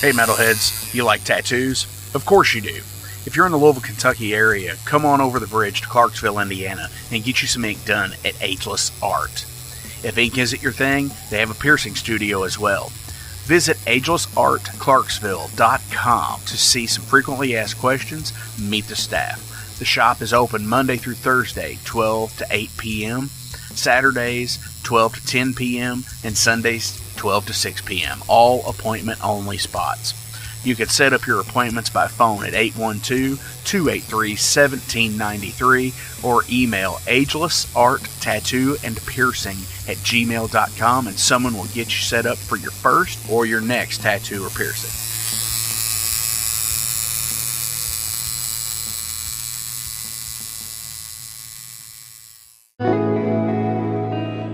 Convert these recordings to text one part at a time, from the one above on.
Hey metalheads, you like tattoos? Of course you do. If you're in the Louisville, Kentucky area, come on over the bridge to Clarksville, Indiana, and get you some ink done at Ageless Art. If ink isn't your thing, they have a piercing studio as well. Visit agelessartclarksville.com to see some frequently asked questions, meet the staff. The shop is open Monday through Thursday, 12 to 8 p.m., Saturdays, 12 to 10 p.m., and Sundays, 12 to 6 p.m., all appointment-only spots. You can set up your appointments by phone at 812-283-1793 or email agelessarttattooandpiercing@gmail.com and someone will get you set up for your first or your next tattoo or piercing.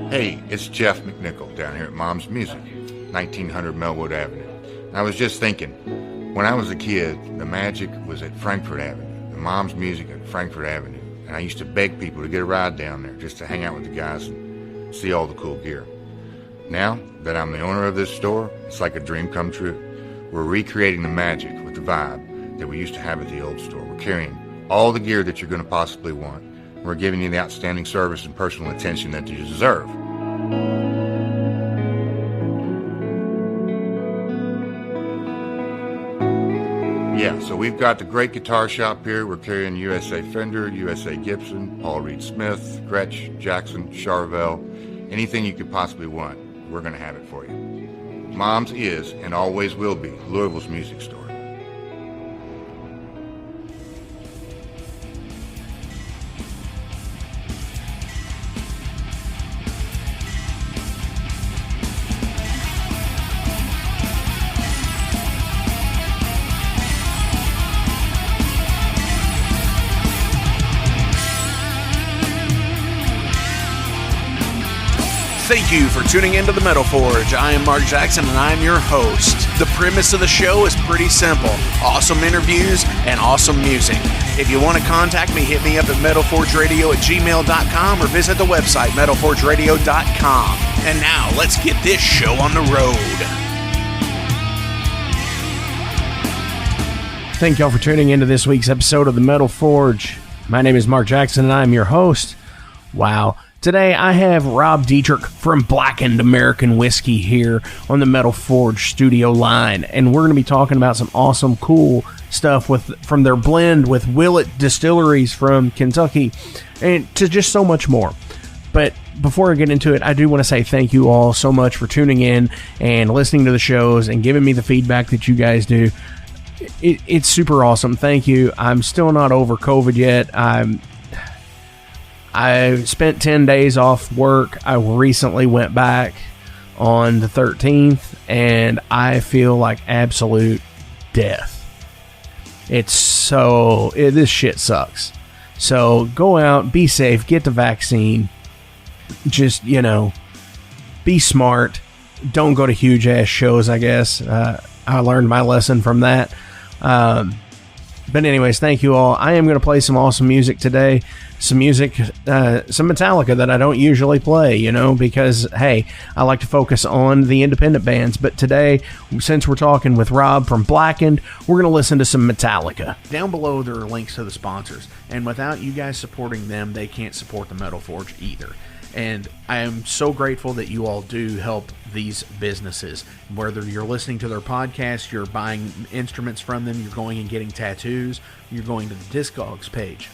Hey, it's Jeff McNichol down here at Mom's Music, 1900 Melwood Avenue. I was just thinking, when I was a kid, the magic was at Frankfort Avenue, the Mom's Music at Frankfort Avenue, and I used to beg people to get a ride down there just to hang out with the guys and see all the cool gear. Now that I'm the owner of this store, it's like a dream come true. We're recreating the magic with the vibe that we used to have at the old store. We're carrying all the gear that you're going to possibly want. We're giving you the outstanding service and personal attention that you deserve. Yeah, so we've got the great guitar shop here. We're carrying USA Fender, USA Gibson, Paul Reed Smith, Gretsch, Jackson, Charvel, anything you could possibly want, we're going to have it for you. Mom's is and always will be Louisville's music store. Thank you for tuning into the Metal Forge. I am Mark Jackson and I'm your host. The premise of the show is pretty simple. Awesome interviews and awesome music. If you want to contact me, hit me up at metalforgeradio@gmail.com or visit the website metalforgeradio.com. And now let's get this show on the road. Thank y'all for tuning into this week's episode of the Metal Forge. My name is Mark Jackson and I'm your host. Wow. Today I have Rob Dietrich from Blackened American Whiskey here on the Metal Forge studio line, and we're going to be talking about some awesome, cool stuff from their blend with Willet Distilleries from Kentucky, and to just so much more. But before I get into it, I do want to say thank you all so much for tuning in and listening to the shows and giving me the feedback that you guys do. It's super awesome. Thank you. I'm still not over COVID yet. I spent 10 days off work. I recently went back on the 13th, and I feel like absolute death. This shit sucks. So go out, be safe, get the vaccine. Just, be smart. Don't go to huge ass shows, I guess. I learned my lesson from that. But anyways, thank you all. I am going to play some awesome music today. Some Metallica that I don't usually play, because, hey, I like to focus on the independent bands. But today, since we're talking with Rob from Blackened, we're going to listen to some Metallica. Down below, there are links to the sponsors. And without you guys supporting them, they can't support the Metal Forge either. And I am so grateful that you all do help these businesses. Whether you're listening to their podcast, you're buying instruments from them, you're going and getting tattoos, you're going to the Discogs page.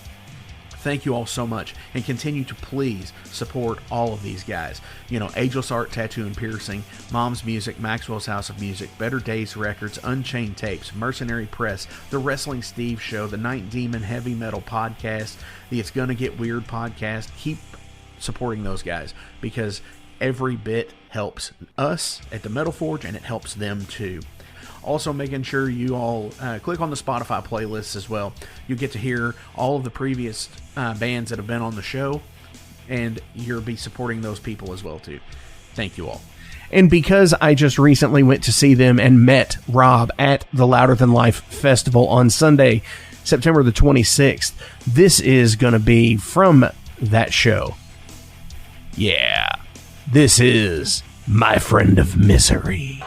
Thank you all so much, and continue to please support all of these guys. Ageless Art, Tattoo and Piercing, Mom's Music, Maxwell's House of Music, Better Days Records, Unchained Tapes, Mercenary Press, The Wrestling Steve Show, The Night Demon Heavy Metal Podcast, the It's Gonna Get Weird Podcast. Keep supporting those guys, because every bit helps us at the Metal Forge, and it helps them too. Also, making sure you all click on the Spotify playlists as well. You get to hear all of the previous bands that have been on the show, and you'll be supporting those people as well too. Thank you all. And because I just recently went to see them and met Rob at the Louder Than Life Festival on Sunday, September the 26th, this is going to be from that show. Yeah, this is My Friend of Misery.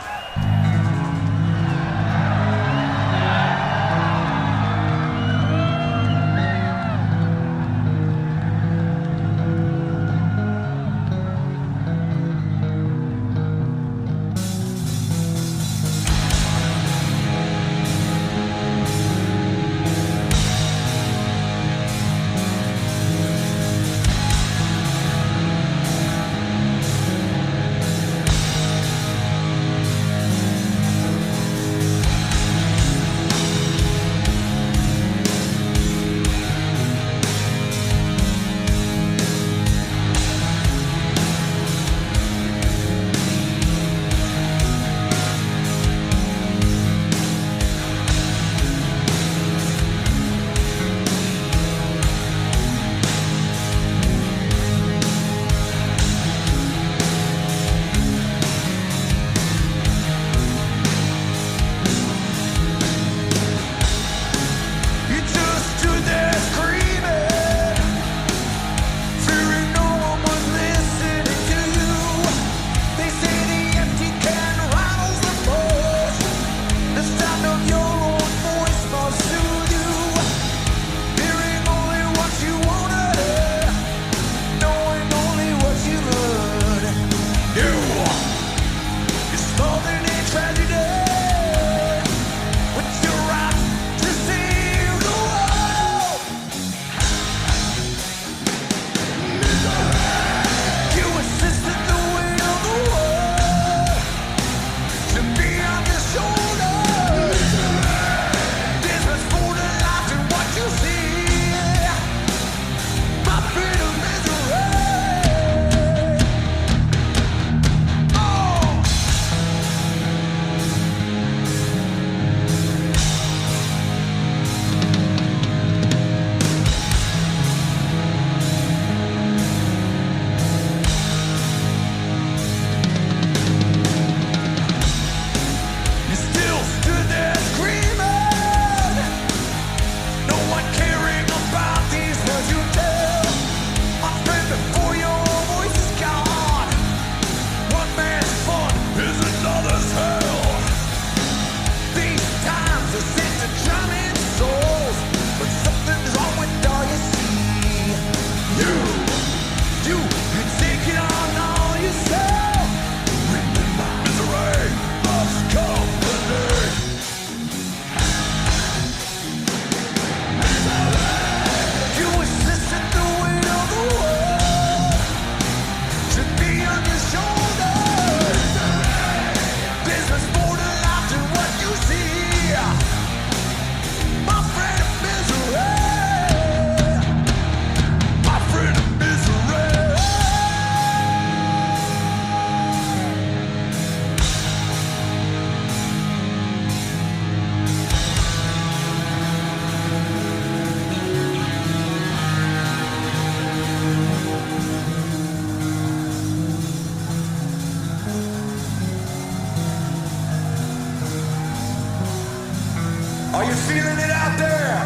feeling it out there?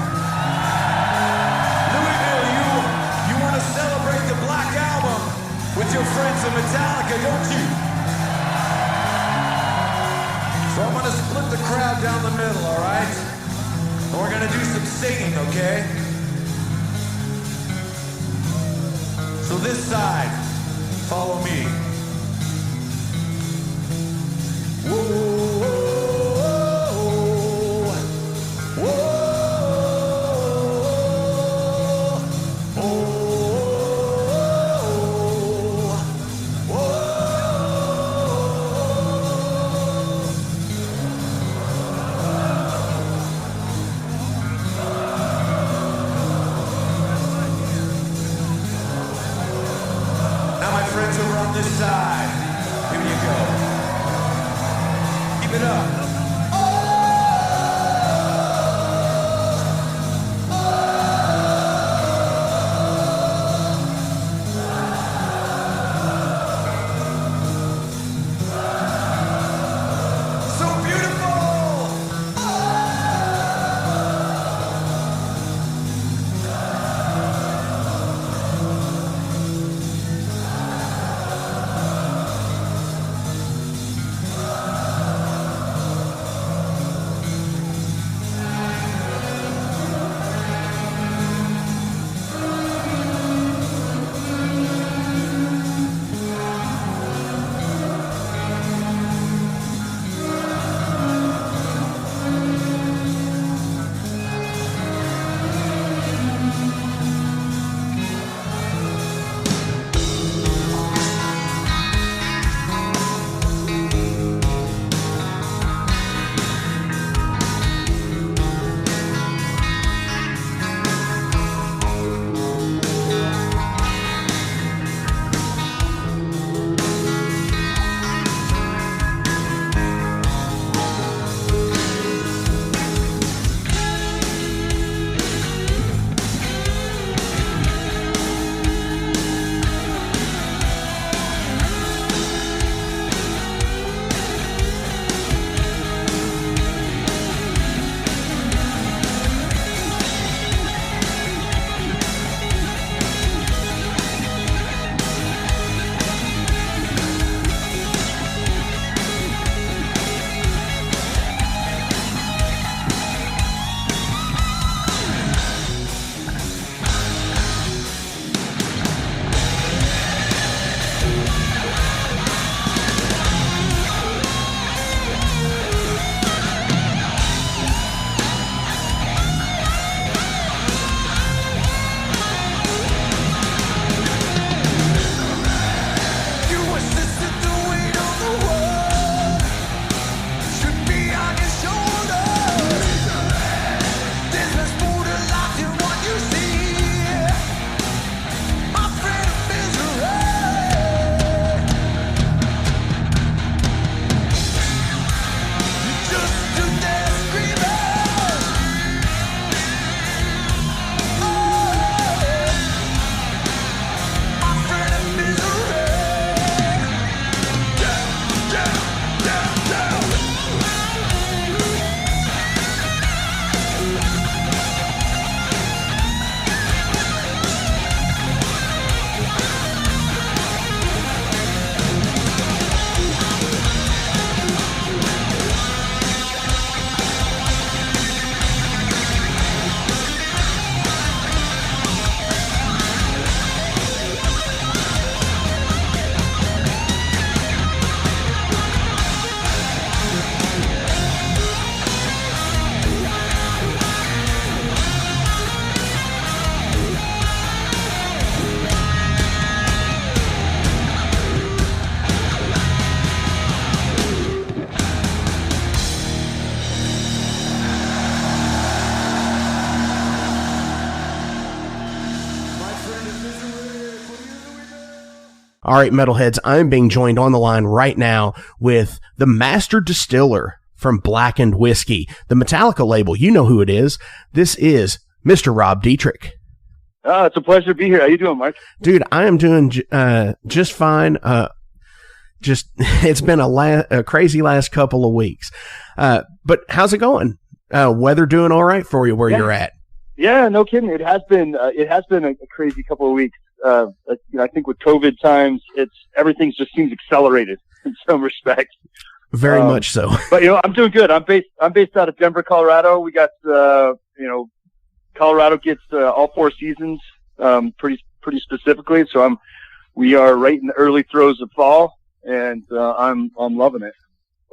Louisville, you want to celebrate the Black Album with your friends in Metallica, don't you? So I'm going to split the crowd down the middle, all right? And we're going to do some singing, okay? So this side, follow me. Whoa, whoa, whoa. This side. Here you go. Keep it up. So beautiful. All right, metalheads, I'm being joined on the line right now with the Master Distiller from Blackened Whiskey, the Metallica label. You know who it is. This is Mr. Rob Dietrich. It's a pleasure to be here. How you doing, Mark? Dude, I am doing just fine. It's been a crazy last couple of weeks. But how's it going? Weather doing all right for you where you're at? Yeah, no kidding. It has been a crazy couple of weeks. I think with COVID times, everything just seems accelerated in some respects. Very much so. But I'm doing good. I'm based out of Denver, Colorado. We got Colorado gets all 4 seasons pretty specifically. So we are right in the early throes of fall, and I'm loving it.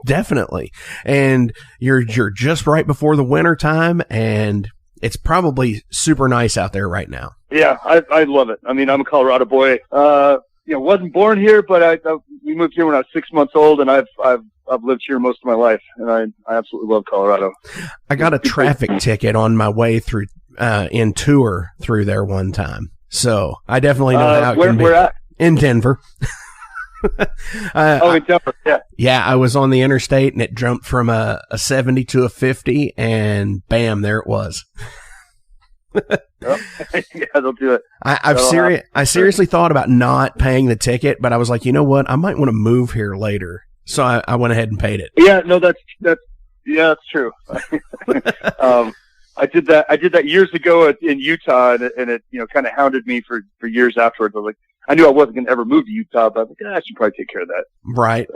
Definitely. And you're just right before the winter time, and it's probably super nice out there right now. Yeah, I love it. I mean, I'm a Colorado boy. Wasn't born here, but we moved here when I was 6 months old, and I've lived here most of my life, and I absolutely love Colorado. I got a traffic ticket on my way through in tour through there one time, so I definitely know how it can be. Where at? In Denver. In Denver, yeah. Yeah, I was on the interstate, and it jumped from a 70 to a 50, and bam, there it was. Yeah, they'll do it. I seriously thought about not paying the ticket, but I was like, you know what? I might want to move here later. So I went ahead and paid it. Yeah, no, that's true. I did that years ago in Utah, and it kind of hounded me for years afterwards. I was like, I knew I wasn't going to ever move to Utah, but I was like, I should probably take care of that. Right.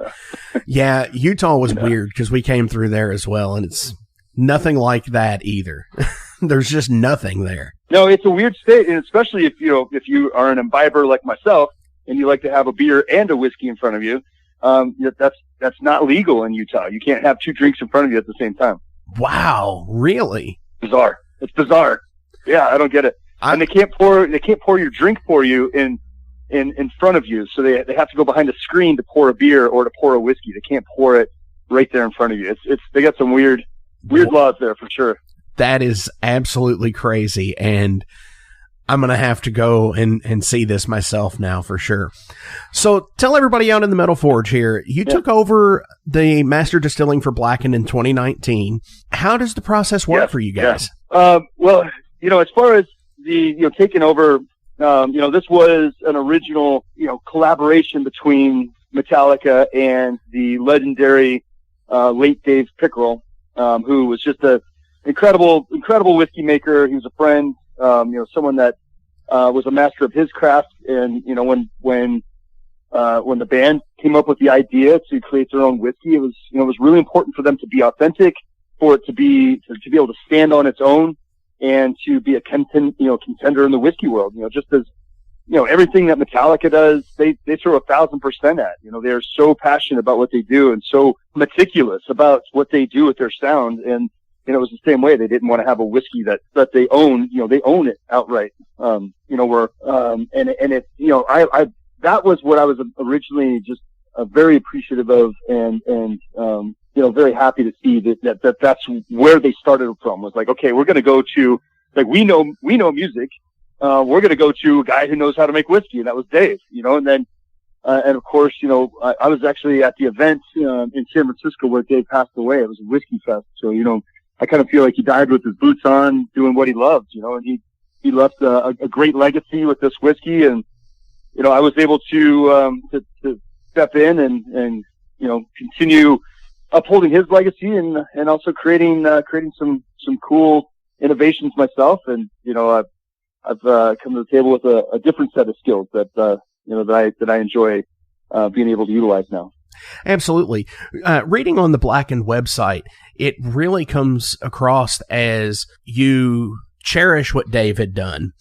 Yeah, Utah was weird because we came through there as well, and it's nothing like that either. There's just nothing there. No, it's a weird state, and especially if you are an imbiber like myself, and you like to have a beer and a whiskey in front of you. That's not legal in Utah. You can't have 2 drinks in front of you at the same time. Wow, really? Bizarre. It's bizarre. Yeah, I don't get it. And they can't pour your drink for you in front of you. So they have to go behind a screen to pour a beer or to pour a whiskey. They can't pour it right there in front of you. They got some weird laws there for sure. That is absolutely crazy, and I'm going to have to go and see this myself now for sure. So tell everybody out in the Metal Forge here, you took over the Master Distilling for Blackened in 2019. How does the process work for you guys? Yeah. Well, as far as the, taking over, this was an original, collaboration between Metallica and the legendary late Dave Pickerel, who was just a incredible whiskey maker. He was a friend, someone that was a master of his craft. And when the band came up with the idea to create their own whiskey, it was really important for them to be authentic, for it to be able to stand on its own, and to be a contender in the whiskey world. Just as everything that Metallica does, they throw 1,000% at. They're so passionate about what they do and so meticulous about what they do with their sound. And it was the same way. They didn't want to have a whiskey that they own. They own it outright. That was what I was originally just very appreciative of, and very happy to see that's where they started from. Was like, okay, we're going to go to, like, we know music. We're going to go to a guy who knows how to make whiskey, and that was Dave. And then, and of course, I was actually at the event in San Francisco where Dave passed away. It was a whiskey fest, so I kind of feel like he died with his boots on, doing what he loved, and he left a great legacy with this whiskey. And, I was able to step in and continue upholding his legacy and also creating some cool innovations myself. And, I've come to the table with a different set of skills that I enjoy being able to utilize now. Absolutely. Reading on the Blackened website, it really comes across as you cherish what Dave had done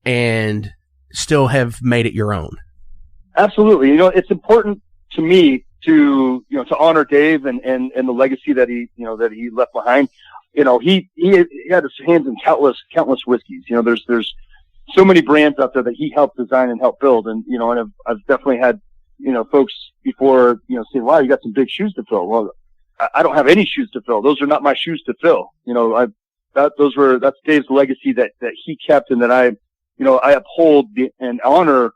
and still have made it your own. Absolutely. It's important to me to honor Dave and the legacy that he left behind. He had his hands in countless whiskeys. There's so many brands out there that he helped design and help build. And, and I've definitely had, folks before, say, wow, you got some big shoes to fill. Well, I don't have any shoes to fill. Those are not my shoes to fill. That's Dave's legacy that he kept, and that I uphold and honor,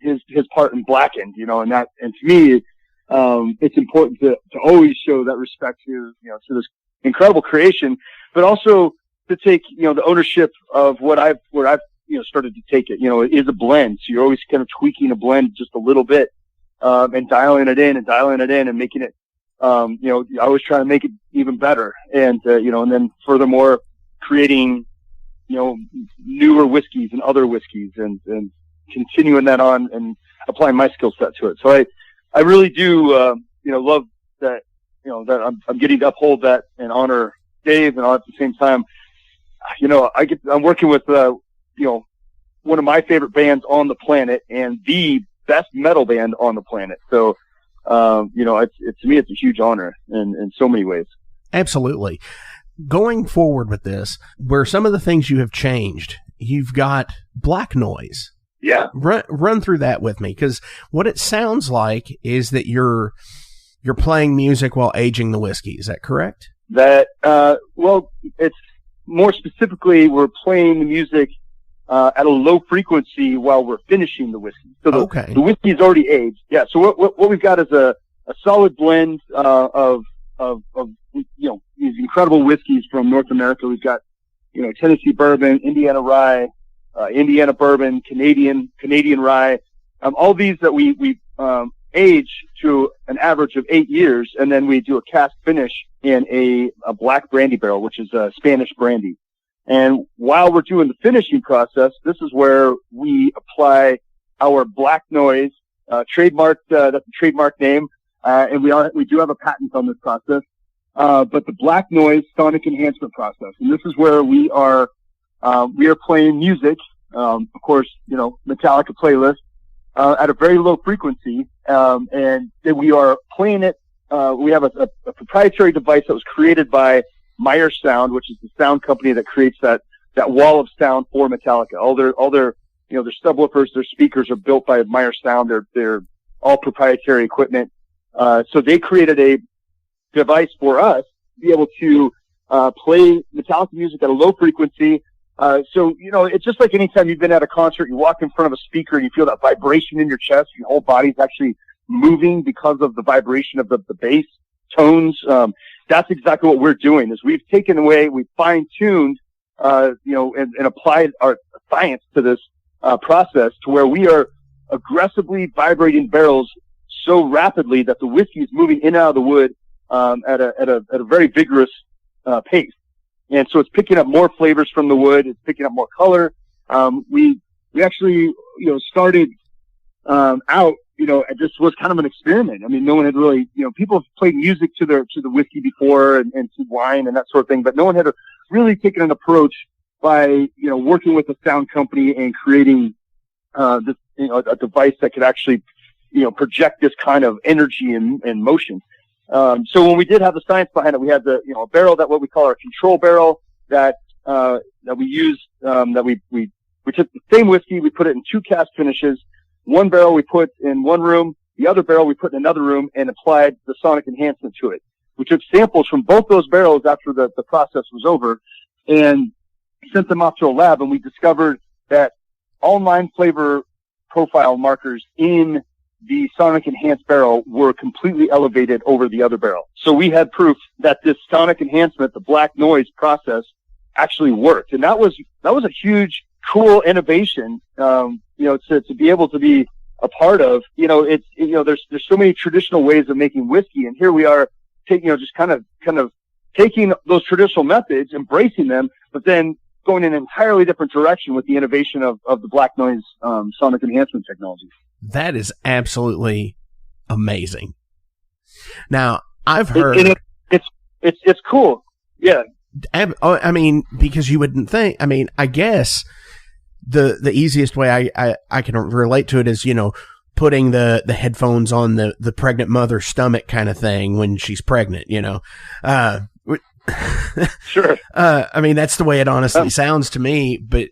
his part in Blackened, and to me, it's important to always show that respect to this incredible creation, but also to take, the ownership of where I've started to take it. It is a blend. So you're always kind of tweaking a blend just a little bit, and dialing it in and making it, I always try to make it even better. And, and then furthermore, creating, newer whiskeys and other whiskeys and continuing that on and applying my skill set to it. So I really do, love that, that I'm getting to uphold that and honor Dave. And at the same time, I'm working with, one of my favorite bands on the planet and the best metal band on the planet. So, to me, it's a huge honor in so many ways. Absolutely. Going forward with this, where some of the things you have changed, you've got black noise. Yeah. Run through that with me, because what it sounds like is that you're playing music while aging the whiskey. Is that correct? That, it's more specifically, we're playing the music at a low frequency while we're finishing the whiskey. So the whiskey is already aged. Yeah. So what we've got is a solid blend of these incredible whiskeys from North America. We've got Tennessee bourbon, Indiana rye, Indiana bourbon, Canadian rye. All these that we age to an average of 8 years, and then we do a cask finish in a black brandy barrel, which is a Spanish brandy. And while we're doing the finishing process, this is where we apply our black noise, trademarked, that's a trademark name. And we do have a patent on this process. But the black noise sonic enhancement process. And this is where we are playing music, of course, Metallica playlist, at a very low frequency. And then we are playing it. We have a proprietary device that was created by Meyer Sound, which is the sound company that creates that wall of sound for Metallica. All their subwoofers, their speakers are built by Meyer Sound. They're all proprietary equipment. So they created a device for us to be able to play Metallica music at a low frequency. So it's just like anytime you've been at a concert, you walk in front of a speaker and you feel that vibration in your chest. Your whole body's actually moving because of the vibration of the bass tones. That's exactly what we're doing. Is we've fine-tuned, and applied our science to this process to where we are aggressively vibrating barrels so rapidly that the whiskey is moving in and out of the wood at a very vigorous pace. And so it's picking up more flavors from the wood. It's picking up more color. We actually started out. This was kind of an experiment. I mean, no one had really, people have played music to the whiskey before and to wine and that sort of thing, but no one had really taken an approach by, working with a sound company and creating, this, a device that could actually, project this kind of energy and motion. So when we did have the science behind it, we had a barrel what we call our control barrel that we used, we took the same whiskey, we put it in 2 cask finishes. One barrel we put in one room, the other barrel we put in another room, and applied the sonic enhancement to it. We took samples from both those barrels after the process was over and sent them off to a lab, and we discovered that all 9 flavor profile markers in the sonic enhanced barrel were completely elevated over the other barrel. So we had proof that this sonic enhancement, the black noise process, actually worked. And that was a huge, cool innovation, to be able to be a part of. There's so many traditional ways of making whiskey, and here we are taking, just kind of taking those traditional methods, embracing them, but then going in an entirely different direction with the innovation of the black noise sonic enhancement technology. That is absolutely amazing. Now, I've heard it's cool. Yeah. I mean, because you wouldn't think. I mean, I guess the easiest way I can relate to it is, putting the headphones on the pregnant mother's stomach kind of thing when she's pregnant, Sure. I mean, that's the way it honestly sounds to me, but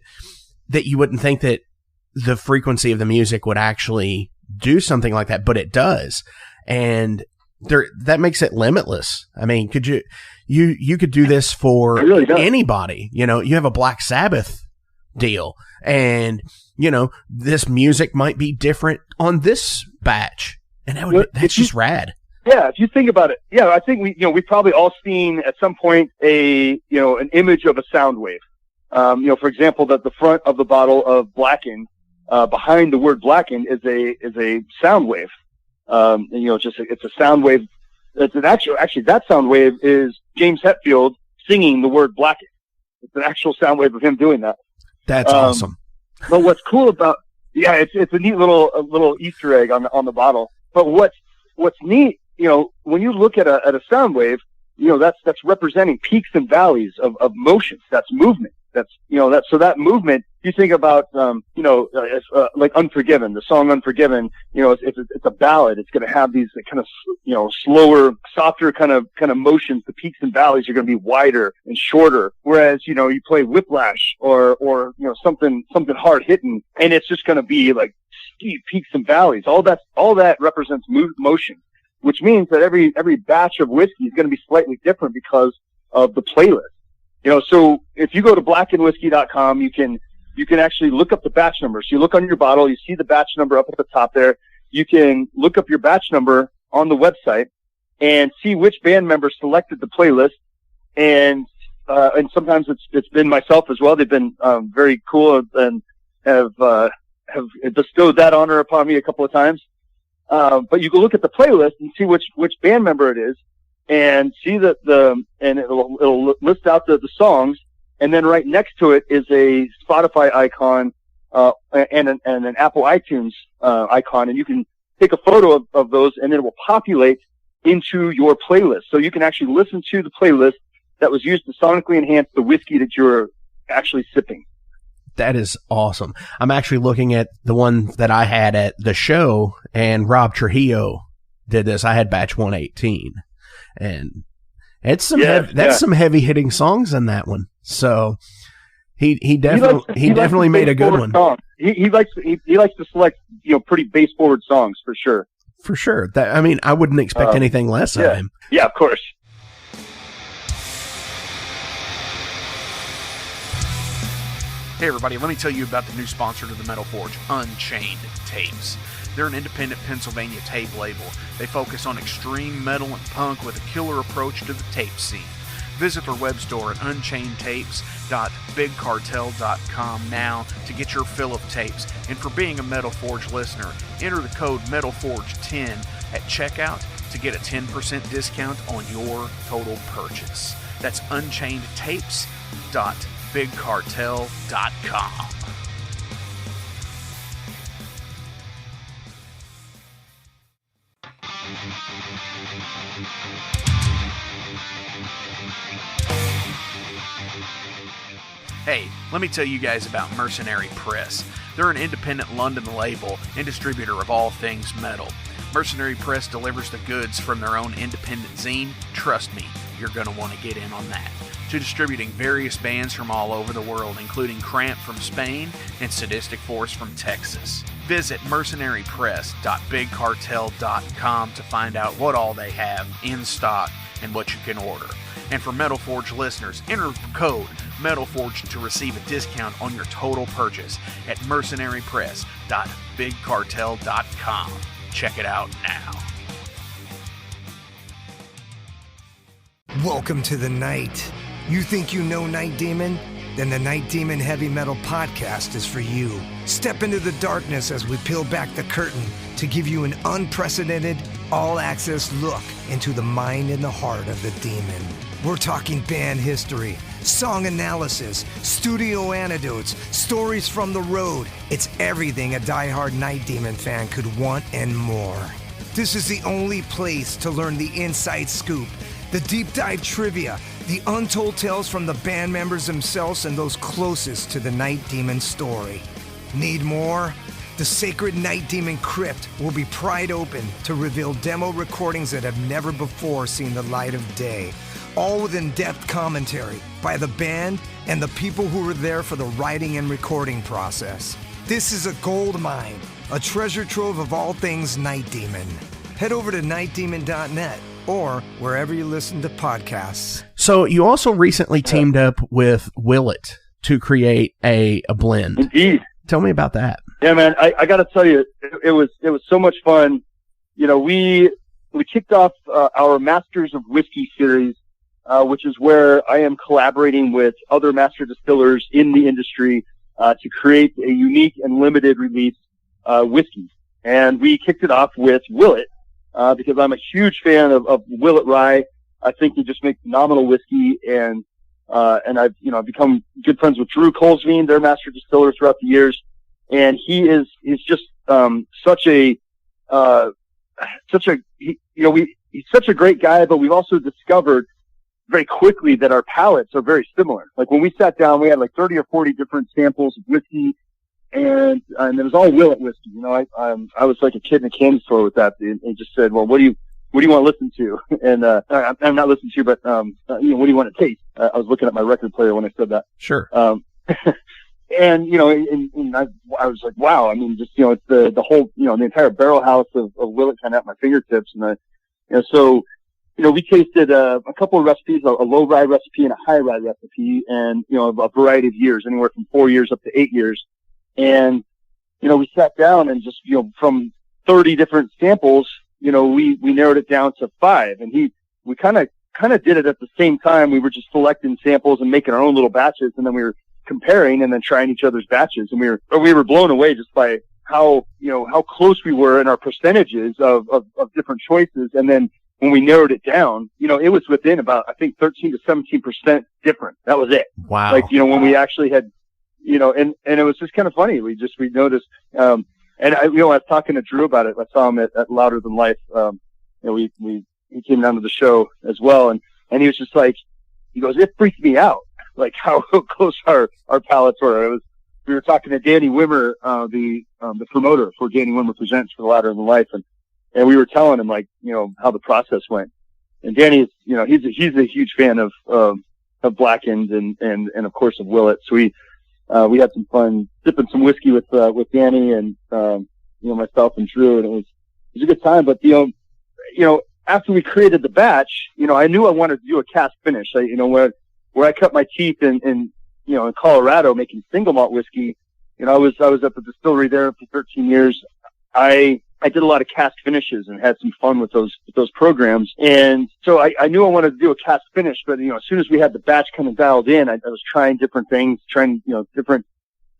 that you wouldn't think that the frequency of the music would actually do something like that, but it does. And that makes it limitless. I mean, could you could do this for anybody, you have a Black Sabbath deal and, this music might be different on this batch, and that's just rad. Yeah, if you think about it, I think we've probably all seen at some point an image of a sound wave. For example, that the front of the bottle of Blackened, behind the word Blackened is a sound wave. It's a sound wave actually that sound wave is James Hetfield singing the word blackened. It's an actual sound wave of him doing that. That's awesome. But what's cool about, it's a neat little Easter egg on the bottle. But what's neat, when you look at a sound wave, that's representing peaks and valleys of motions. That's movement. So that movement, you think about, like Unforgiven, the song Unforgiven, it's a ballad. It's going to have these kind of, slower, softer kind of motions. The peaks and valleys are going to be wider and shorter. Whereas, you play Whiplash or something hard hitting, and it's just going to be like steep peaks and valleys. All that represents motion, which means that every batch of whiskey is going to be slightly different because of the playlist. So if you go to blackenedwhiskey.com, you can actually look up the batch number. So you look on your bottle, you see the batch number up at the top there. You can look up your batch number on the website and see which band member selected the playlist. And sometimes it's been myself as well. They've been very cool and have bestowed that honor upon me a couple of times. But you can look at the playlist and see which band member it is, and see and it'll list out the songs, and then right next to it is a Spotify icon and an Apple iTunes icon, and you can take a photo of those, and it will populate into your playlist. So you can actually listen to the playlist that was used to sonically enhance the whiskey that you're actually sipping. That is awesome. I'm actually looking at the one that I had at the show, and Rob Trujillo did this. I had batch 118, and it's some heavy hitting songs in that one. So he definitely made a good one. Songs. He likes to select pretty bass forward songs for sure. For sure. I wouldn't expect anything less of him. Yeah, of course. Hey everybody, let me tell you about the new sponsor to the Metal Forge, Unchained Tapes. They're an independent Pennsylvania tape label. They focus on extreme metal and punk with a killer approach to the tape scene. Visit their web store at unchainedtapes.bigcartel.com now to get your fill of tapes. And for being a Metal Forge listener, enter the code METALFORGE10 at checkout to get a 10% discount on your total purchase. That's unchainedtapes.bigcartel.com. Hey, let me tell you guys about Mercenary Press. They're an independent London label and distributor of all things metal. Mercenary Press delivers the goods from their own independent zine. Trust me, you're going to want to get in on that. To distributing various bands from all over the world, including Cramp from Spain and Sadistic Force from Texas. Visit mercenarypress.bigcartel.com to find out what all they have in stock and what you can order. And for Metal Forge listeners, enter code METALFORGE to receive a discount on your total purchase at mercenarypress.bigcartel.com. Check it out now. Welcome to the night. You think you know Night Demon? Then the Night Demon Heavy Metal Podcast is for you. Step into the darkness as we peel back the curtain to give you an unprecedented, all-access look into the mind and the heart of the demon. We're talking band history, song analysis, studio anecdotes, stories from the road. It's everything a diehard Night Demon fan could want and more. This is the only place to learn the inside scoop, the deep dive trivia, the untold tales from the band members themselves and those closest to the Night Demon story. Need more? The Sacred Night Demon Crypt will be pried open to reveal demo recordings that have never before seen the light of day. All with in-depth commentary by the band and the people who were there for the writing and recording process. This is a gold mine, a treasure trove of all things Night Demon. Head over to nightdemon.net or wherever you listen to podcasts. So you also recently teamed up with Willet to create a blend. Indeed. Tell me about that. Yeah, man, I got to tell you, it was so much fun. We kicked off our Masters of Whiskey series, which is where I am collaborating with other master distillers in the industry to create a unique and limited release whiskey. And we kicked it off with Willet, because I'm a huge fan of Willet Rye. I think he just makes phenomenal whiskey, and I've become good friends with Drew Colesveen, their master distiller, throughout the years, and he's just he's such a great guy. But we've also discovered very quickly that our palates are very similar. Like when we sat down, we had like 30 or 40 different samples of whiskey, and it was all Willet whiskey. I was like a kid in a candy store with that, and just said, well, what do you want to listen to? And I'm not listening to you, but what do you want to taste? I was looking at my record player when I said that. Sure. And I was like, wow. I mean, just it's the whole the entire barrel house of Willet kind of at my fingertips, and so we tasted a couple of recipes, a low rye recipe and a high rye recipe, and a variety of years, anywhere from 4 years up to 8 years, and we sat down and just from 30 different samples, we narrowed it down to 5, and we kind of did it at the same time. We were just selecting samples and making our own little batches, and then we were comparing and then trying each other's batches, and we were blown away just by how close we were in our percentages of different choices. And then when we narrowed it down, it was within about, I think, 13 to 17% different. That was it. Wow. Like, when we actually had, and it was just kind of funny. We noticed, and I was talking to Drew about it. I saw him at Louder Than Life. He came down to the show as well. And he was just like, he goes, it freaked me out, like how close our palates were. We were talking to Danny Wimmer, the promoter for Danny Wimmer Presents for the Louder Than Life. And we were telling him, like, how the process went. And Danny is, he's a huge fan of Blackened and of course of Willet. So we had some fun sipping some whiskey with Danny and, myself and Drew, and it was a good time. But, after we created the batch, I knew I wanted to do a cask finish. Where I cut my teeth in Colorado making single malt whiskey, I was at the distillery there for 13 years. I did a lot of cask finishes and had some fun with those programs. And so I knew I wanted to do a cask finish, but, as soon as we had the batch kind of dialed in, I was trying different things, different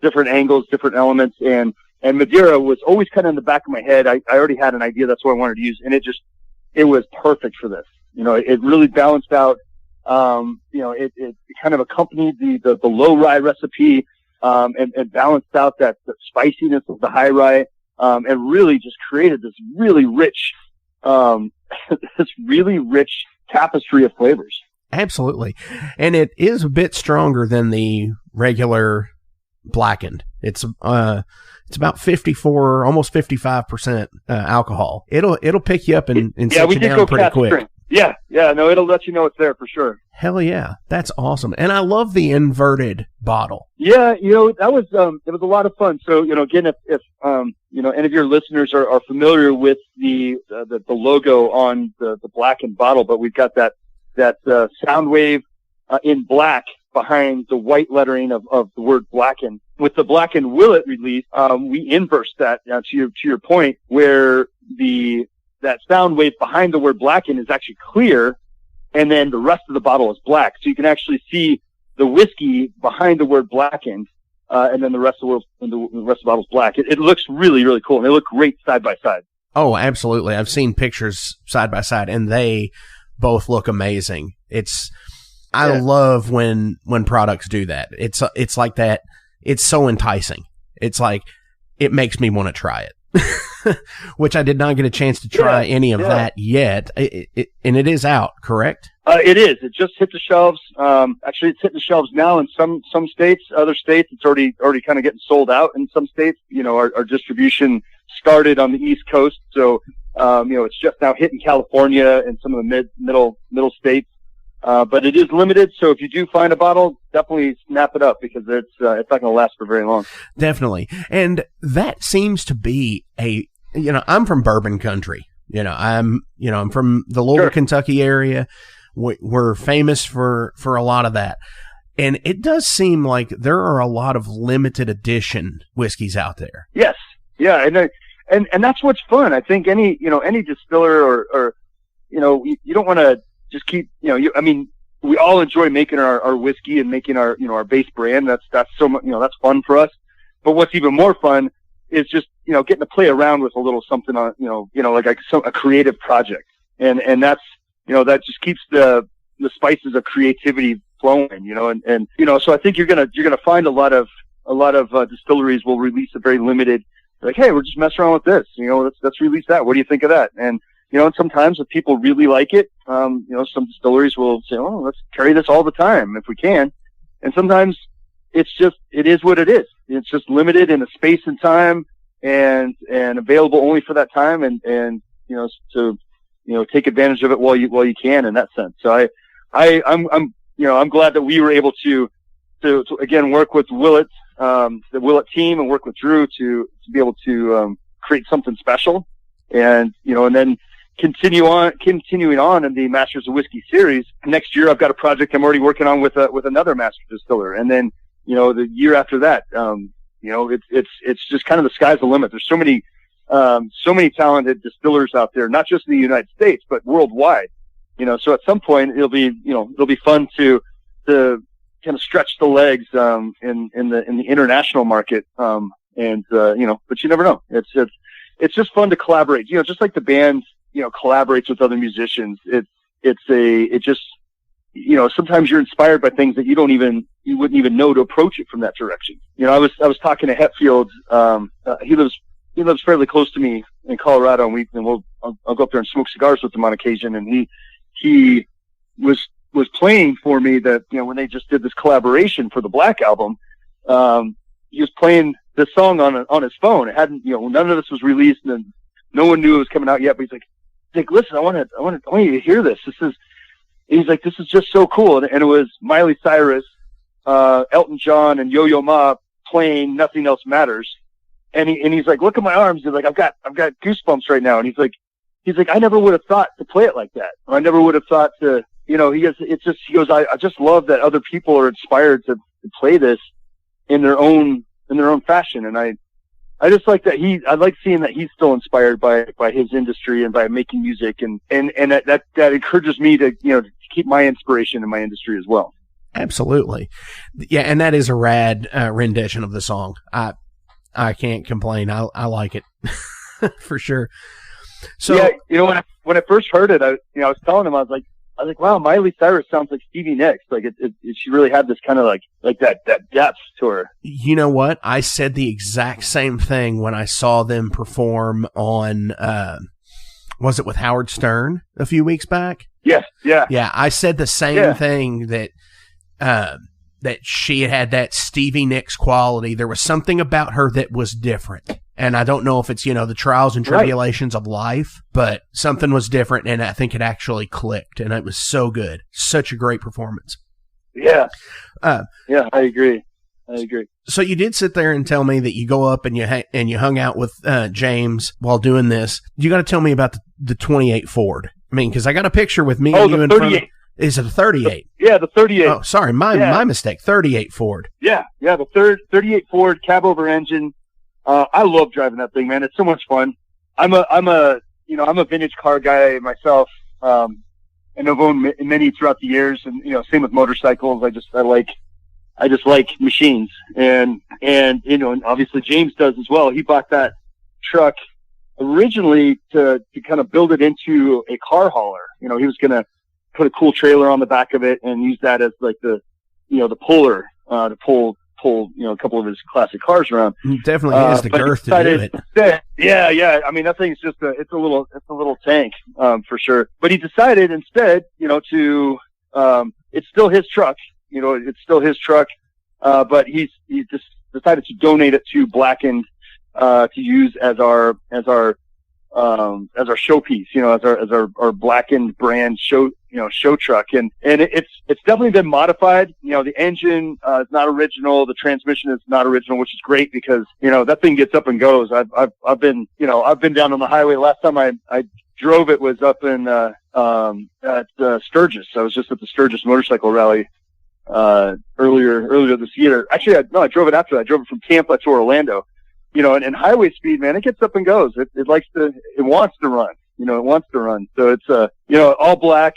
angles, different elements. And Madeira was always kind of in the back of my head. I already had an idea. That's what I wanted to use. And it was perfect for this. It really balanced out. It kind of accompanied the low rye recipe, and balanced out the spiciness of the high rye. And really just created this really rich tapestry of flavors. Absolutely. And it is a bit stronger than the regular blackened. It's about 54, almost 55% alcohol. It'll pick you up and set you down pretty quick. Drink. Yeah, no, it'll let you know it's there for sure. Hell yeah, that's awesome. And I love the inverted bottle. Yeah, that was it was a lot of fun. So, again, if any of your listeners are familiar with the logo on the blackened bottle, but we've got that sound wave in black behind the white lettering of the word blackened. With the Blackened Willet release, we inversed that to your point, where that sound wave behind the word blackened is actually clear, and then the rest of the bottle is black. So you can actually see the whiskey behind the word blackened, and then the rest of the bottle is black. It looks really, really cool, and they look great side by side. Oh, absolutely. I've seen pictures side by side, and they both look amazing. I love when products do that. It's like that. It's so enticing. It's like, it makes me want to try it. Which I did not get a chance to try any of that yet. And it is out, correct? It is. It just hit the shelves. Actually, it's hitting the shelves now in some states. Other states, it's already kind of getting sold out in some states. Our distribution started on the East Coast, so it's just now hitting California and some of the middle states. But it is limited, so if you do find a bottle, definitely snap it up, because it's not going to last for very long. Definitely. And that seems to be I'm from bourbon country. I'm from the Louisville, Kentucky area. We're famous for a lot of that. And it does seem like there are a lot of limited edition whiskeys out there. Yes. Yeah. And that's what's fun. I think any distiller or you don't want to just keep, we all enjoy making our whiskey and making our base brand. That's so much, that's fun for us. But what's even more fun is just, getting to play around with a little something on, like a creative project. And that's, that just keeps the spices of creativity flowing, and so I think you're going to find a lot of distilleries will release a very limited, like, hey, we're just messing around with this, let's release that. What do you think of that? And, and sometimes if people really like it, some distilleries will say, oh, let's carry this all the time if we can. And sometimes it is what it is. It's just limited in a space and time and available only for that time. And to, take advantage of it while you can in that sense. So I'm glad that we were able to again, work with Willett, the Willett team, and work with Drew to be able to, create something special. And, and then continuing on in the Masters of Whiskey series. Next year, I've got a project I'm already working on with another master distiller. And then, the year after that, it's just kind of the sky's the limit. There's so many talented distillers out there, not just in the United States, but worldwide. So at some point it'll be fun to kind of stretch the legs, in the international market. But you never know. It's just fun to collaborate, just like the band, collaborates with other musicians. Sometimes you're inspired by things that you wouldn't even know to approach it from that direction. I was talking to Hetfield. He lives fairly close to me in Colorado, and I'll go up there and smoke cigars with him on occasion. And he was playing for me that, when they just did this collaboration for the Black album, he was playing this song on his phone. It hadn't, none of this was released, and no one knew it was coming out yet. But he's like, listen, I want you to hear this. He's like, this is just so cool. And it was Miley Cyrus, Elton John, and Yo-Yo Ma playing "Nothing Else Matters." And he's like, look at my arms. He's like, I've got goosebumps right now. And he's like, I never would have thought to play it like that. Or I never would have thought to, he goes, I just love that other people are inspired to play this in their own fashion. And I just like that I like seeing that he's still inspired by his industry and by making music. And that encourages me to keep my inspiration in my industry as well. Absolutely. Yeah. And that is a rad rendition of the song. I can't complain. I like it for sure. So yeah, when I first heard it, I was telling him, I was like, wow, Miley Cyrus sounds like Stevie Nicks. Like she really had this kind of like that depth to her. You know what? I said the exact same thing when I saw them perform on, was it with Howard Stern a few weeks back? Yes. Yeah. Yeah. I said the same thing that she had that Stevie Nicks quality. There was something about her that was different. And I don't know if it's, the trials and tribulations of life, but something was different, and I think it actually clicked, and it was so good. Such a great performance. Yeah. I agree. So you did sit there and tell me that you go up and you hung out with James while doing this. You got to tell me about the 28 Ford. I mean, because I got a picture with me and you in front of. Is it a 38? Yeah, the 38. Oh, sorry, my mistake. 38 Ford. Yeah, the 38 Ford cab over engine. I love driving that thing, man. It's so much fun. I'm a vintage car guy myself. And I've owned many throughout the years, and same with motorcycles. I just like machines, and obviously James does as well. He bought that truck originally to kind of build it into a car hauler. He was gonna put a cool trailer on the back of it and use that as like the puller to pull a couple of his classic cars around. Definitely has the girth to do it. Yeah. I mean, that thing's just it's a little tank, for sure. But he decided instead, to it's still his truck. But he just decided to donate it to Blackened to use as our showpiece, as our Blackened brand show truck. And it's definitely been modified. The engine is not original. The transmission is not original, which is great because, that thing gets up and goes. I've been down on the highway. Last time I drove it was up in, at Sturgis. I was just at the Sturgis motorcycle rally, earlier this year. Actually, I drove it after that. I drove it from Tampa to Orlando. And highway speed, man, it gets up and goes. It wants to run. It wants to run. So it's, all black.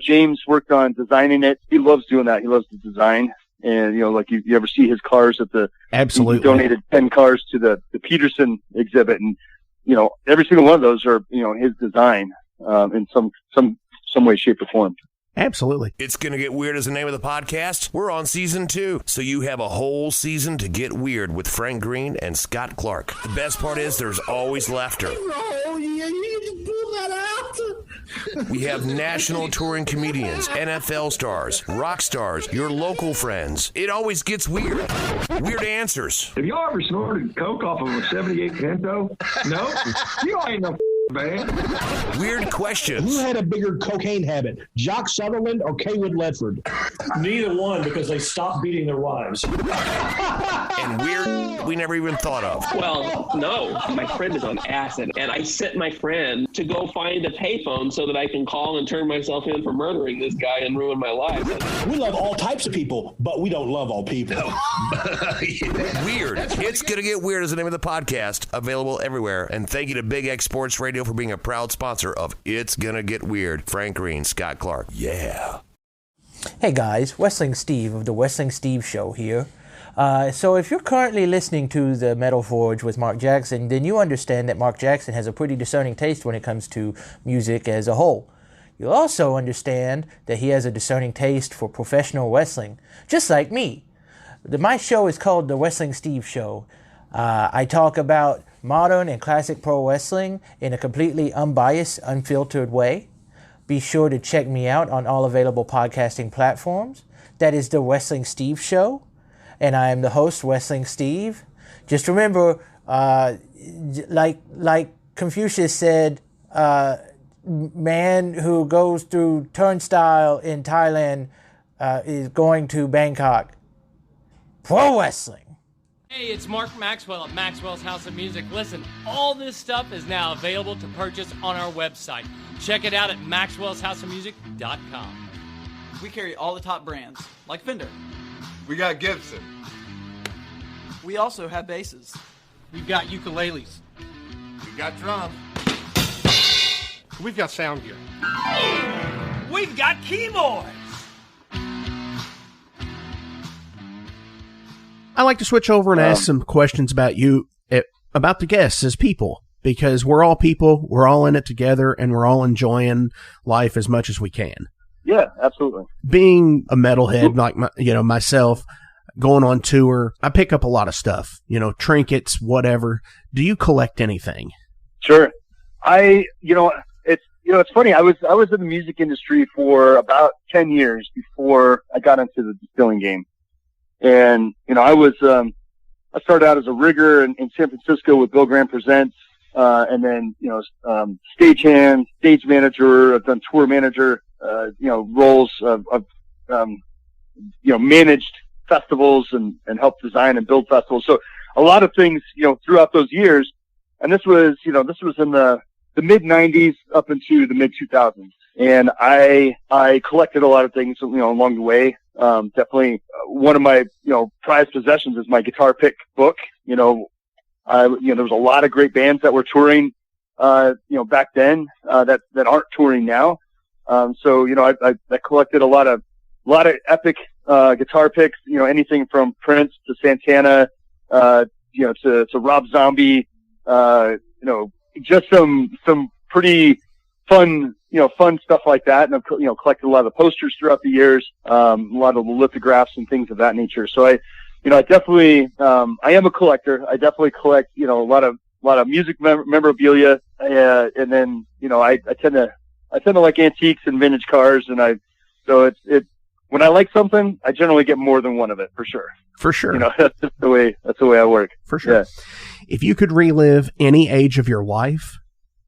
James worked on designing it. He loves doing that. He loves to design. And, like you ever see his cars at the, Absolutely. He donated 10 cars to the Peterson exhibit. And, every single one of those are, his design, in some way, shape or form. Absolutely. It's Gonna Get Weird is the name of the podcast. We're on season 2, so you have a whole season to get weird with Frank Green and Scott Clark. The best part is there's always laughter. Oh, yeah, you need to pull that out. We have national touring comedians, NFL stars, rock stars, your local friends. It always gets weird. Weird answers. Have y'all ever snorted coke off of a 78 Pinto? No? You ain't no man. Weird questions. Who had a bigger cocaine habit, Jock Sutherland or Kaywood Ledford? Neither one, because they stopped beating their wives. And weird we never even thought of. Well, no. My friend is on acid, and I sent my friend to go find a payphone so that I can call and turn myself in for murdering this guy and ruin my life. We love all types of people, but we don't love all people. Weird. It's Gonna Get Weird is the name of the podcast, available everywhere. And thank you to Big X Sports Radio for being a proud sponsor of It's Gonna Get Weird. Frank Green, Scott Clark. Yeah. Hey guys, Wrestling Steve of the Wrestling Steve Show here. So if you're currently listening to the Metal Forge with Mark Jackson, then you understand that Mark Jackson has a pretty discerning taste when it comes to music as a whole. You'll also understand that he has a discerning taste for professional wrestling, just like me. My show is called The Wrestling Steve Show. I talk about modern and classic pro wrestling in a completely unbiased, unfiltered way. Be sure to check me out on all available podcasting platforms. That is The Wrestling Steve Show. And I am the host, Wrestling Steve. Just remember, like Confucius said, man who goes through turnstile in Thailand is going to Bangkok. Pro wrestling. Hey, it's Mark Maxwell at Maxwell's House of Music. Listen, all this stuff is now available to purchase on our website. Check it out at maxwellshouseofmusic.com. We carry all the top brands, like Fender. We got Gibson. We also have basses. We've got ukuleles. We got drums. We've got sound gear. We've got keyboards. I like to switch over and ask some questions about you, about the guests as people, because we're all people, we're all in it together, and we're all enjoying life as much as we can. Yeah, absolutely. Being a metalhead like myself, going on tour, I pick up a lot of stuff, trinkets, whatever. Do you collect anything? Sure. It's funny. I was in the music industry for about 10 years before I got into the distilling game. And, I started out as a rigger in San Francisco with Bill Graham Presents, and then, stagehand, stage manager. I've done tour manager, roles of managed festivals and helped design and build festivals. So a lot of things, throughout those years. And this was in the mid 90s up into the mid 2000s. And I collected a lot of things, along the way. Definitely one of my, prized possessions is my guitar pick book. There was a lot of great bands that were touring, back then, that aren't touring now. So, I collected a lot of epic, guitar picks, anything from Prince to Santana, to Rob Zombie, just some pretty fun stuff like that. And I've, collected a lot of the posters throughout the years, a lot of the lithographs and things of that nature. So I definitely, I am a collector. I definitely collect, a lot of music memorabilia. And then, I tend to like antiques and vintage cars. And so when I like something, I generally get more than one of it for sure. For sure. That's just the way I work. For sure. Yeah. If you could relive any age of your life,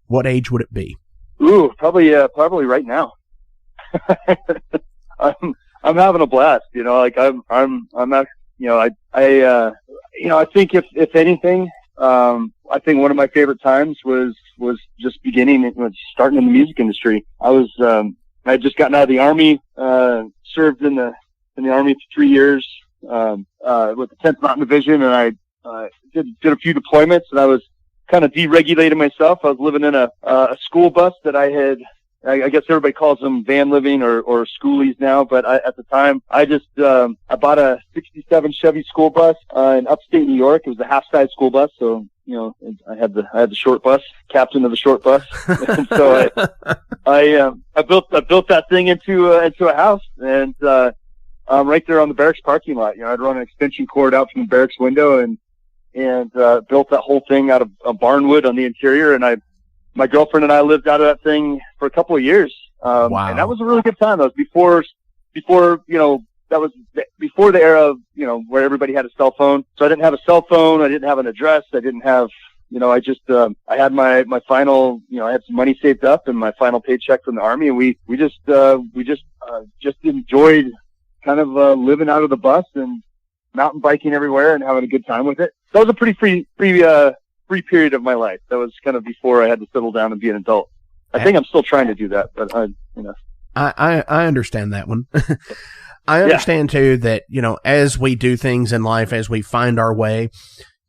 what age would it be? Ooh, probably right now. I'm having a blast, I think if anything, I think one of my favorite times was just starting in the music industry. I had just gotten out of the Army, served in the Army for 3 years, with the 10th Mountain Division, and I did a few deployments, and I was kind of deregulating myself. I was living in a school bus that I had I guess everybody calls them van living or schoolies now, but at the time, I bought a 67 Chevy school bus, in upstate New York. It was a half-size school bus. So, I had the short bus, captain of the short bus. And so I built that thing into a house, and, right there on the barracks parking lot. I'd run an extension cord out from the barracks window and built that whole thing out of barnwood on the interior. And my girlfriend and I lived out of that thing for a couple of years. Wow. And that was a really good time. That was before that was before the era of, where everybody had a cell phone. So I didn't have a cell phone. I didn't have an address. I didn't have, I had my final, I had some money saved up and my final paycheck from the Army. And we just enjoyed kind of, living out of the bus and mountain biking everywhere and having a good time with it. That was a pretty free period of my life. That was kind of before I had to settle down and be an adult. I think I'm still trying to do that, but I understand that one. I understand too that, as we do things in life, as we find our way,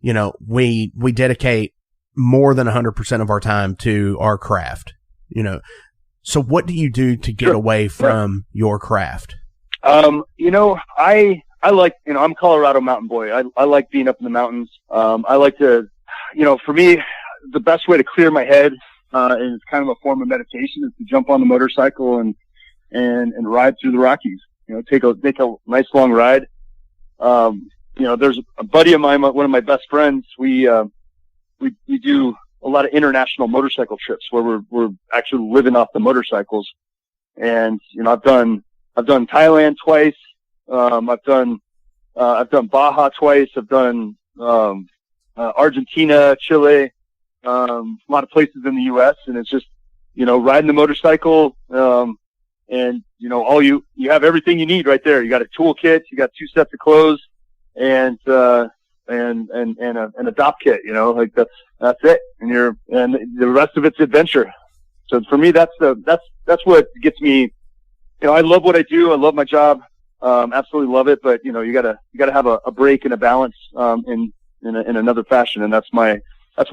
we dedicate more than 100% of our time to our craft, So what do you do to get away from your craft? I like, I'm a Colorado mountain boy. I like being up in the mountains. I like to, for me, the best way to clear my head, is kind of a form of meditation, is to jump on the motorcycle and ride through the Rockies, take a nice long ride. There's a buddy of mine, one of my best friends. We do a lot of international motorcycle trips where we're actually living off the motorcycles. And, I've done Thailand twice. I've done Baja twice. I've done, Argentina, Chile, a lot of places in the U.S. And it's just, riding the motorcycle, and, you have everything you need right there. You got a toolkit, you got 2 sets of clothes and a dop kit, that's it. And the rest of it's adventure. So for me, that's what gets me, I love what I do. I love my job. Absolutely love it. But, you gotta have a break and a balance, in another fashion. And that's one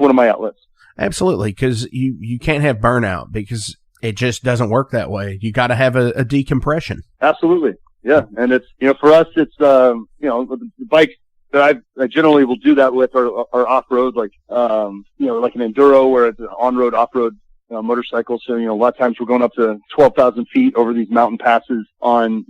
of my outlets. Absolutely. Cause you can't have burnout because it just doesn't work that way. You got to have a decompression. Absolutely. Yeah. And it's, for us, it's, the bikes that I generally will do that with are off-road, like an enduro where it's an on-road, off-road motorcycle. So, a lot of times we're going up to 12,000 feet over these mountain passes on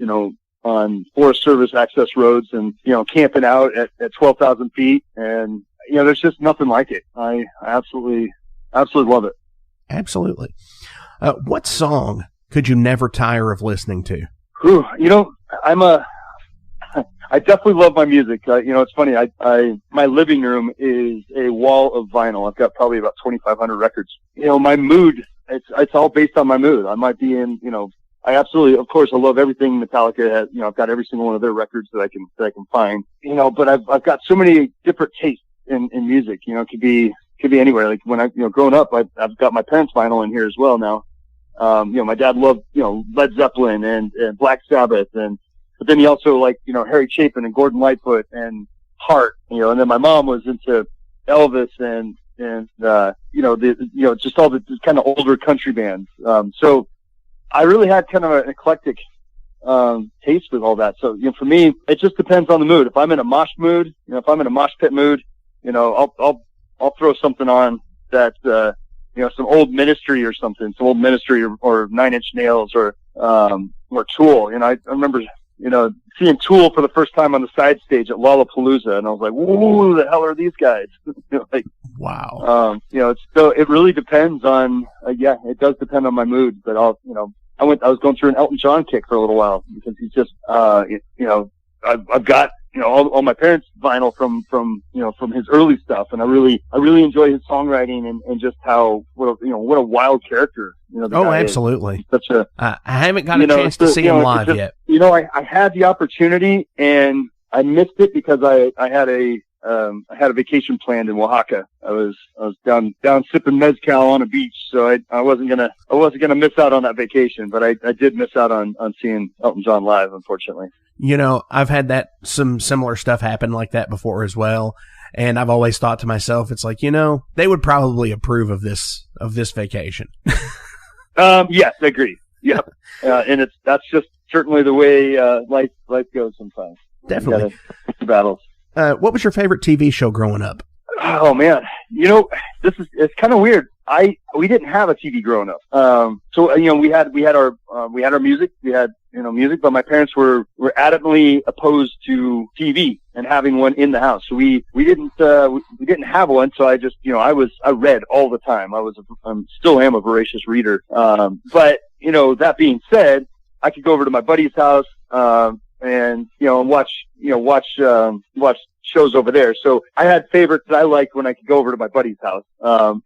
Forest Service access roads and, camping out at 12,000 feet. And, there's just nothing like it. I absolutely love it. Absolutely. What song could you never tire of listening to? I definitely love my music. It's funny. My living room is a wall of vinyl. I've got probably about 2,500 records. My mood, it's all based on my mood. I might be in, I absolutely, of course, I love everything Metallica has. I've got every single one of their records that I can find, but I've got so many different tastes in music. It could be anywhere. Like when growing up, I've got my parents' vinyl in here as well now. My dad loved, Led Zeppelin and Black Sabbath but then he also liked, Harry Chapin and Gordon Lightfoot and Heart, and then my mom was into Elvis and just all the kind of older country bands. So I really had kind of an eclectic, taste with all that. So, for me, it just depends on the mood. If I'm in a mosh mood, if I'm in a mosh pit mood, I'll throw something on that, some old Ministry or something, or Nine Inch Nails or Tool. I remember, seeing Tool for the first time on the side stage at Lollapalooza, and I was like, "Whoa, the hell are these guys?" Wow. It really depends on, it does depend on my mood, but I was going through an Elton John kick for a little while because he's just, I've got, all my parents' vinyl from his early stuff, and I really enjoy his songwriting and just what a wild character. Absolutely. I haven't got a chance to see him live yet. I had the opportunity and I missed it because I had a vacation planned in Oaxaca. I was down sipping mezcal on a beach, so I wasn't gonna miss out on that vacation, but I did miss out on seeing Elton John live, unfortunately. I've had some similar stuff happen like that before as well. And I've always thought to myself, it's like, they would probably approve of this vacation. Yes, I agree. Yep. And that's just certainly the way life goes sometimes. Definitely. Battles. What was your favorite TV show growing up? Oh man, it's kind of weird. We didn't have a TV growing up. So we had our music. We had music, but my parents were adamantly opposed to TV and having one in the house. So we didn't have one. So I just I read all the time. I still am a voracious reader. But that being said, I could go over to my buddy's house and watch shows over there. So I had favorites that I liked when I could go over to my buddy's house.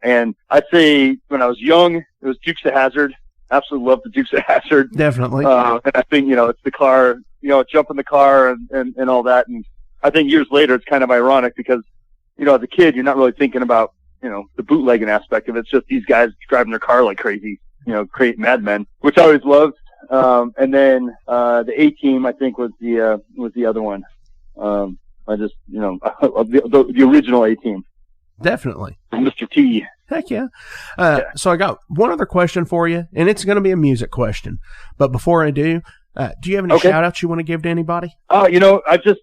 And I'd say when I was young, it was Dukes of Hazzard. Absolutely loved the Dukes of Hazzard. Definitely. And I think, it's the car, jump in the car and all that. And I think years later, it's kind of ironic because, as a kid, you're not really thinking about, the bootlegging aspect of it. It's just these guys driving their car like crazy, great madmen, which I always loved. And then, the A-Team, I think was the other one. I just, the original A-Team. Definitely. Mr. T. Heck yeah. So I got one other question for you, and it's going to be a music question. But before I do you have any shout outs you want to give to anybody? I just,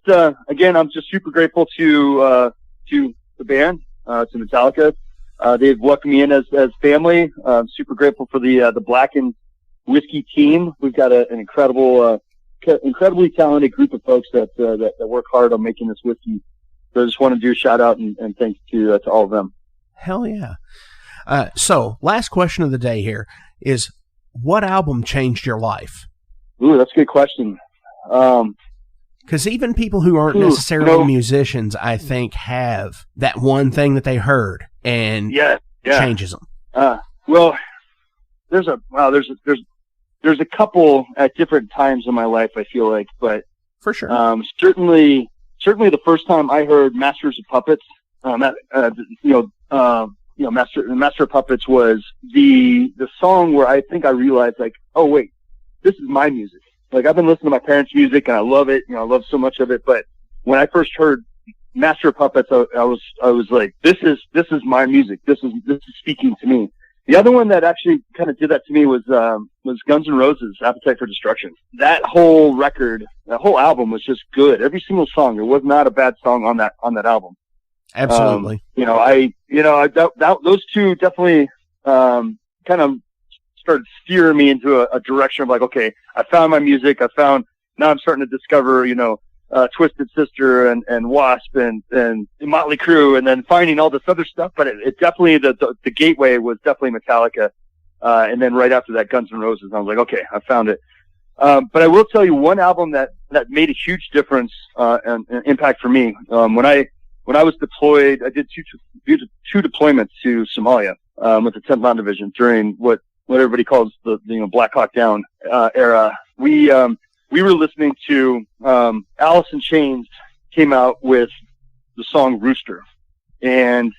again, I'm just super grateful to the band, to Metallica. They've welcomed me in as family. I'm super grateful for the Blackened Whiskey team. We've got an incredibly talented group of folks that work hard on making this whiskey. So I just want to do a shout out and thanks to all of them. Hell yeah. So last question of the day here is, what album changed your life? Ooh, that's a good question. Because even people who aren't necessarily musicians, I think, have that one thing that they heard and changes them. Well, there's a couple at different times in my life, I feel like, but for sure, certainly the first time I heard Masters of Puppets, Master of Puppets was the song where I think I realized, like, oh wait, this is my music. Like, I've been listening to my parents' music and I love it, I love so much of it, but when I first heard Master of Puppets, I was like, this is my music. This is speaking to me. The other one that actually kind of did that to me was Guns N' Roses' Appetite for Destruction. That whole record, that whole album was just good. Every single song. There was not a bad song on that album. Absolutely. Those two definitely kind of started steering me into a direction of like, okay, I found my music. now I'm starting to discover, Twisted Sister and Wasp and Motley Crue, and then finding all this other stuff. But it definitely, the gateway was definitely Metallica. And then right after that, Guns N' Roses. I was like, okay, I found it. But I will tell you one album that made a huge difference, and impact for me. When I was deployed, I did two deployments to Somalia, with the 10th Mountain Division during what everybody calls the Black Hawk Down, era. We were listening to, Alice in Chains came out with the song Rooster, and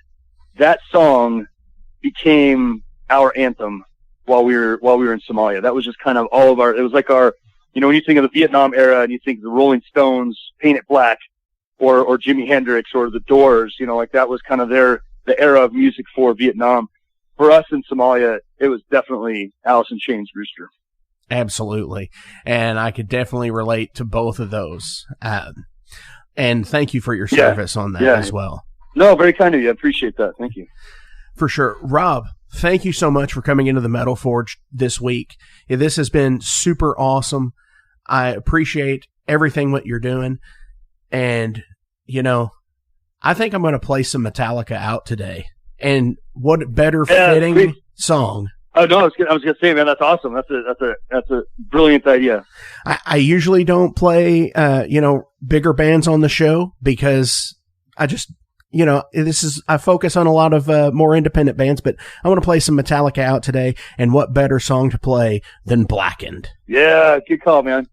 that song became our anthem while we were in Somalia. That was just kind of it was like our, when you think of the Vietnam era and you think of the Rolling Stones, Paint It Black, or Jimi Hendrix or the Doors, like that was kind of the era of music for Vietnam. For us in Somalia, it was definitely Alice in Chains Rooster. Absolutely. And I could definitely relate to both of those. And thank you for your service on that as well. No, very kind of you. I appreciate that. Thank you. For sure. Rob, thank you so much for coming into the Metal Forge this week. This has been super awesome. I appreciate everything what you're doing. And, I think I'm going to play some Metallica out today. And what better fitting song? Oh no, I was gonna say, man, that's awesome. That's a brilliant idea. I usually don't play, bigger bands on the show because I just, I focus on a lot of more independent bands, but I want to play some Metallica out today. And what better song to play than Blackened? Yeah, good call, man.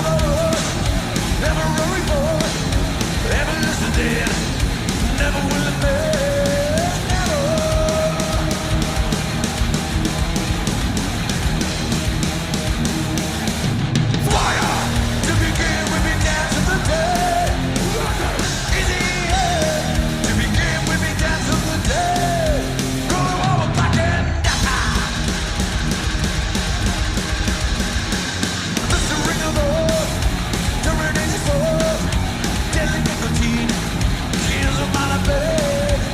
Never worry for, never listen dead, never will admit, never. Fire, to begin we be dancing the day. In the air, to begin we be dancing the day. Going over blackened. Mr. Ring of the Terminator 4, deadly nicotine, kills them out of bed.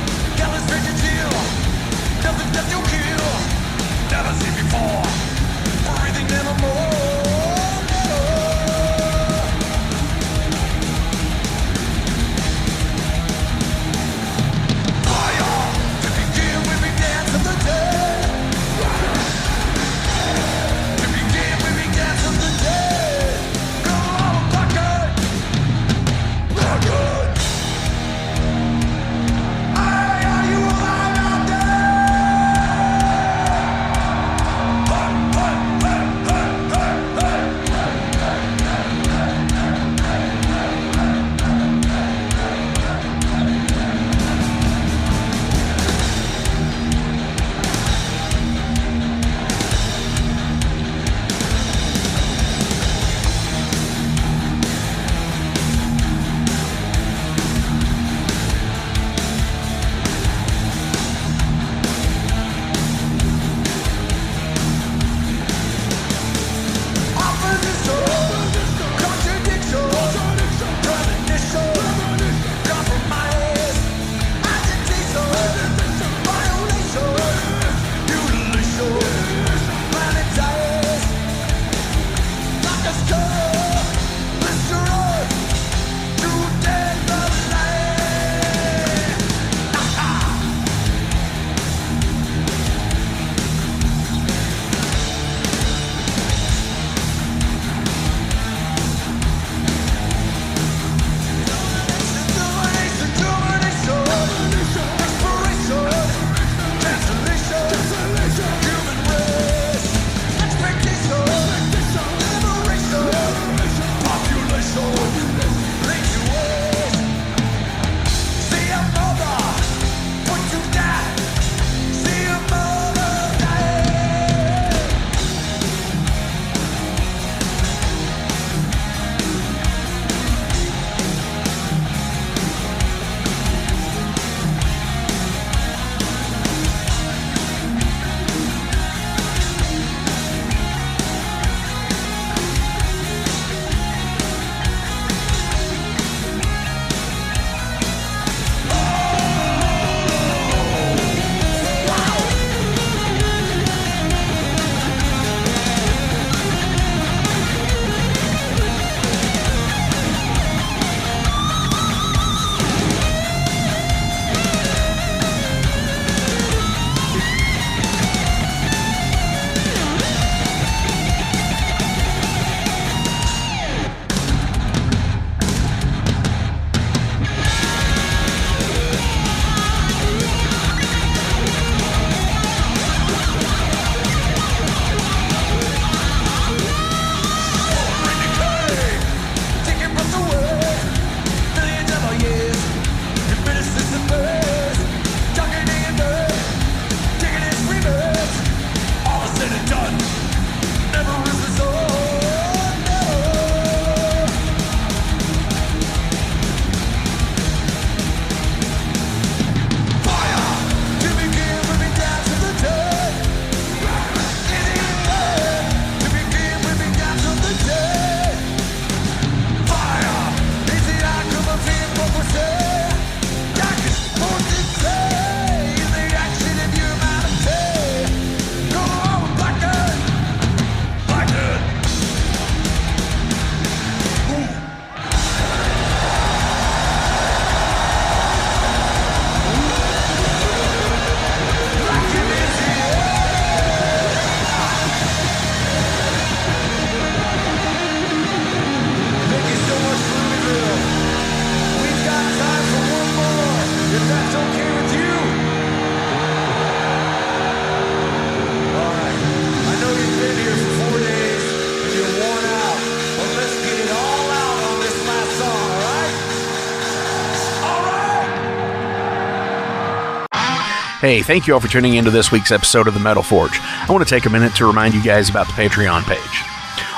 Hey, thank you all for tuning into this week's episode of The Metal Forge. I want to take a minute to remind you guys about the Patreon page.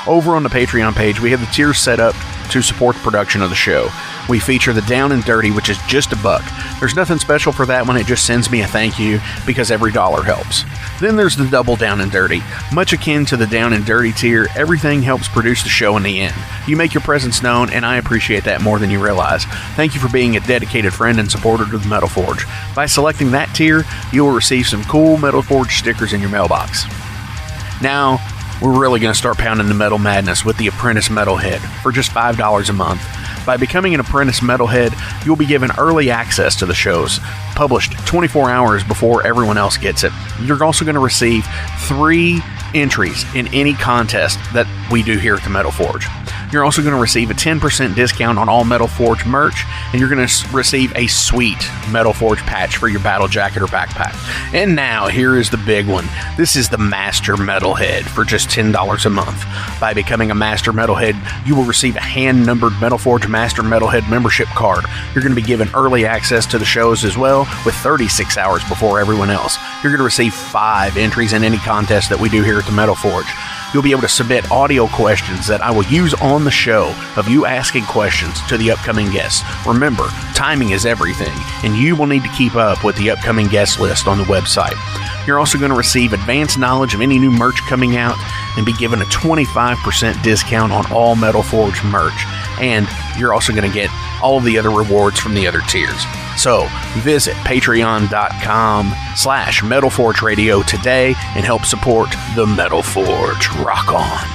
Over on the Patreon page, we have the tiers set up to support the production of the show. We feature the Down and Dirty, which is just $1. There's nothing special for that one, it just sends me a thank you because every dollar helps. Then there's the Double Down and Dirty. Much akin to the Down and Dirty tier, everything helps produce the show in the end. You make your presence known, and I appreciate that more than you realize. Thank you for being a dedicated friend and supporter to the Metal Forge. By selecting that tier, you will receive some cool Metal Forge stickers in your mailbox. Now, we're really going to start pounding the metal madness with the Apprentice Metalhead for just $5 a month. By becoming an Apprentice Metalhead, you'll be given early access to the shows, published 24 hours before everyone else gets it. You're also going to receive 3 entries in any contest that we do here at the Metal Forge. You're also going to receive a 10% discount on all Metal Forge merch, and you're going to receive a sweet Metal Forge patch for your battle jacket or backpack. And now, here is the big one. This is the Master Metalhead for just $10 a month. By becoming a Master Metalhead, you will receive a hand-numbered Metal Forge Master Metalhead membership card. You're going to be given early access to the shows as well, with 36 hours before everyone else. You're going to receive 5 entries in any contest that we do here at the Metal Forge. You'll be able to submit audio questions that I will use on the show of you asking questions to the upcoming guests. Remember, timing is everything, and you will need to keep up with the upcoming guest list on the website. You're also going to receive advanced knowledge of any new merch coming out and be given a 25% discount on all Metal Forge merch. And you're also going to get all of the other rewards from the other tiers. So visit patreon.com/Metal Forge Radio today and help support the Metal Forge. Rock on.